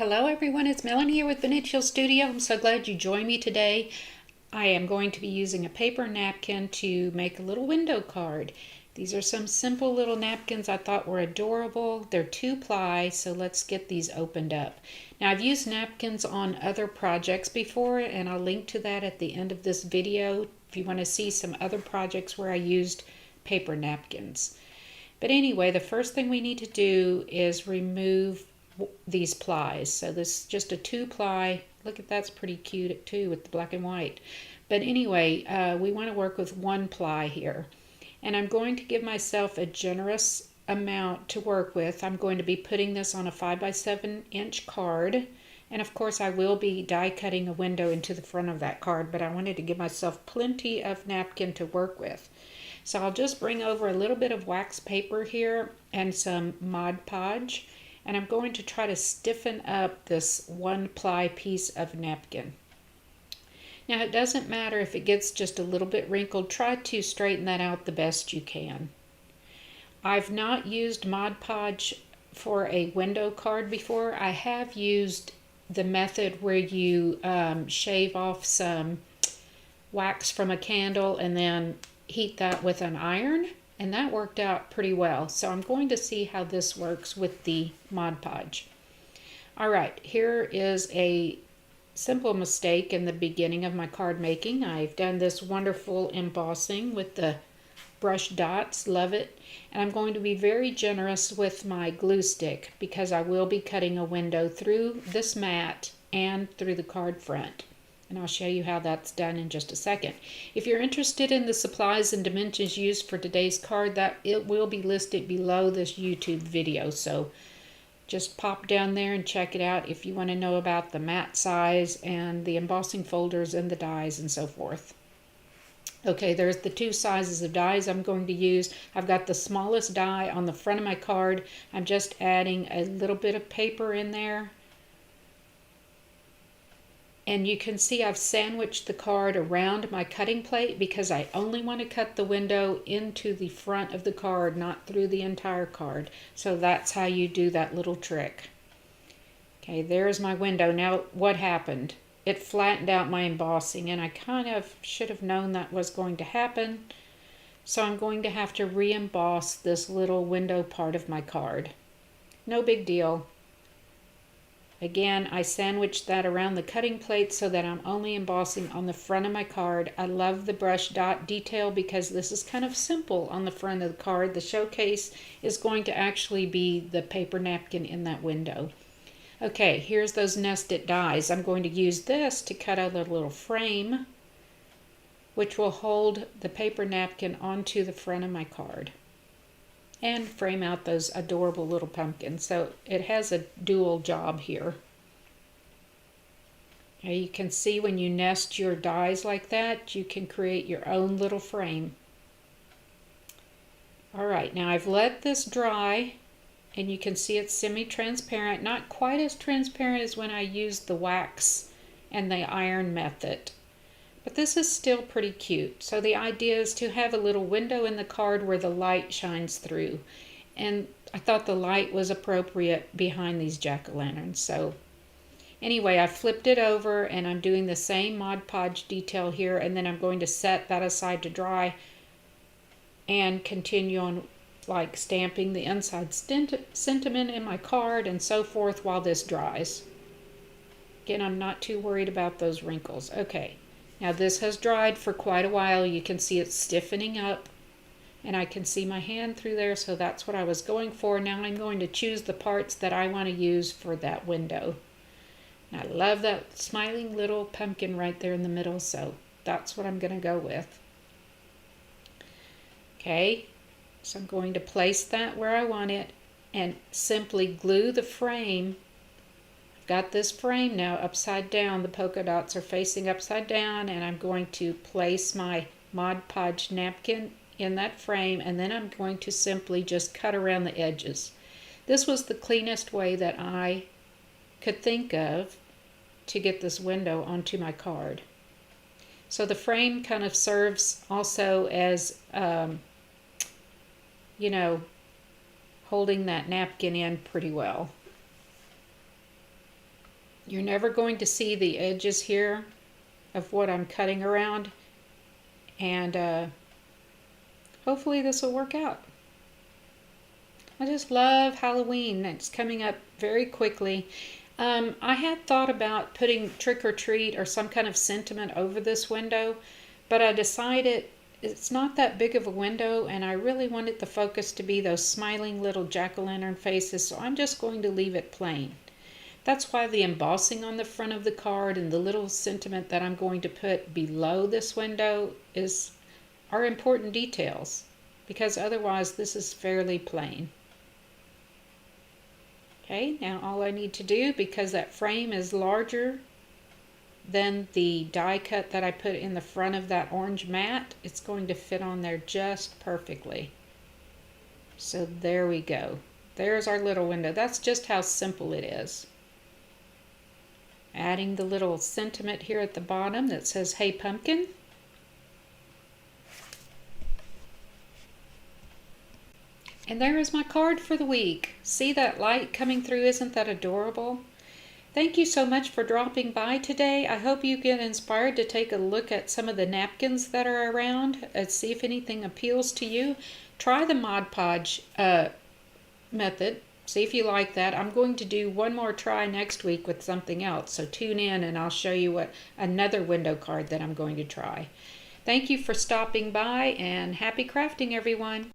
Hello everyone, it's Melanie here with Vintage Hill Studio. I'm so glad you joined me today. I am going to be using a paper napkin to make a little window card. These are some simple little napkins I thought were adorable. They're 2-ply, so let's get these opened up. Now I've used napkins on other projects before, and I'll link to that at the end of this video if you want to see some other projects where I used paper napkins. But anyway, the first thing we need to do is remove these plies. So this is just a 2-ply. Look at that's pretty cute too with the black and white. But anyway, we want to work with 1-ply here. And I'm going to give myself a generous amount to work with. I'm going to be putting this on a 5x7-inch card. And of course I will be die cutting a window into the front of that card, but I wanted to give myself plenty of napkin to work with. So I'll just bring over a little bit of wax paper here and some Mod-podge. And I'm going to try to stiffen up this 1-ply piece of napkin. Now it doesn't matter if it gets just a little bit wrinkled, try to straighten that out the best you can. I've not used Mod-podge for a window card before. I have used the method where you shave off some wax from a candle and then heat that with an iron. And that worked out pretty well. So I'm going to see how this works with the Mod-podge. All right, here is a simple mistake in the beginning of my card making. I've done this wonderful embossing with the brush dots, love it. And I'm going to be very generous with my glue stick because I will be cutting a window through this mat and through the card front. And I'll show you how that's done in just a second. If you're interested in the supplies and dimensions used for today's card, it will be listed below this YouTube video. So just pop down there and check it out if you want to know about the mat size and the embossing folders and the dies and so forth. Okay, there's the 2 sizes of dies I'm going to use. I've got the smallest die on the front of my card. I'm just adding a little bit of paper in there. And you can see I've sandwiched the card around my cutting plate because I only want to cut the window into the front of the card, not through the entire card. So that's how you do that little trick. Okay, there's my window. Now what happened? It flattened out my embossing, and I kind of should have known that was going to happen. So I'm going to have to re-emboss this little window part of my card. No big deal. Again, I sandwiched that around the cutting plate so that I'm only embossing on the front of my card. I love the brush dot detail because this is kind of simple on the front of the card. The showcase is going to actually be the paper napkin in that window. Okay, here's those nested dies. I'm going to use this to cut out a little frame which will hold the paper napkin onto the front of my card and frame out those adorable little pumpkins. So it has a dual job here. Now you can see when you nest your dies like that, you can create your own little frame. All right, now I've let this dry, and you can see it's semi-transparent, not quite as transparent as when I used the wax and the iron method. But this is still pretty cute. So the idea is to have a little window in the card where the light shines through. And I thought the light was appropriate behind these jack-o'-lanterns. So anyway, I flipped it over and I'm doing the same Mod-podge detail here, and then I'm going to set that aside to dry and continue on like stamping the inside sentiment in my card and so forth while this dries. Again, I'm not too worried about those wrinkles. Okay. Now this has dried for quite a while. You can see it's stiffening up and I can see my hand through there, so that's what I was going for. Now I'm going to choose the parts that I want to use for that window. And I love that smiling little pumpkin right there in the middle, so that's what I'm going to go with. Okay, so I'm going to place that where I want it and simply glue the frame. Got this frame now upside down. The polka dots are facing upside down, and I'm going to place my Mod-podge napkin in that frame, and then I'm going to simply just cut around the edges. This was the cleanest way that I could think of to get this window onto my card. So the frame kind of serves also as you know, holding that napkin in pretty well. You're never going to see the edges here of what I'm cutting around, and hopefully this will work out. I just love Halloween. It's coming up very quickly. I had thought about putting trick or treat or some kind of sentiment over this window, but I decided it's not that big of a window and I really wanted the focus to be those smiling little jack-o'-lantern faces, so I'm just going to leave it plain. That's why the embossing on the front of the card and the little sentiment that I'm going to put below this window are important details, because otherwise this is fairly plain. Okay, now all I need to do, because that frame is larger than the die cut that I put in the front of that orange mat, it's going to fit on there just perfectly. So there we go. There's our little window. That's just how simple it is. Adding the little sentiment here at the bottom that says, "Hey Pumpkin." And there is my card for the week. See that light coming through? Isn't that adorable? Thank you so much for dropping by today. I hope you get inspired to take a look at some of the napkins that are around and see if anything appeals to you. Try the Mod-podge method. See if you like that. I'm going to do one more try next week with something else. So tune in and I'll show you another window card that I'm going to try. Thank you for stopping by and happy crafting, everyone.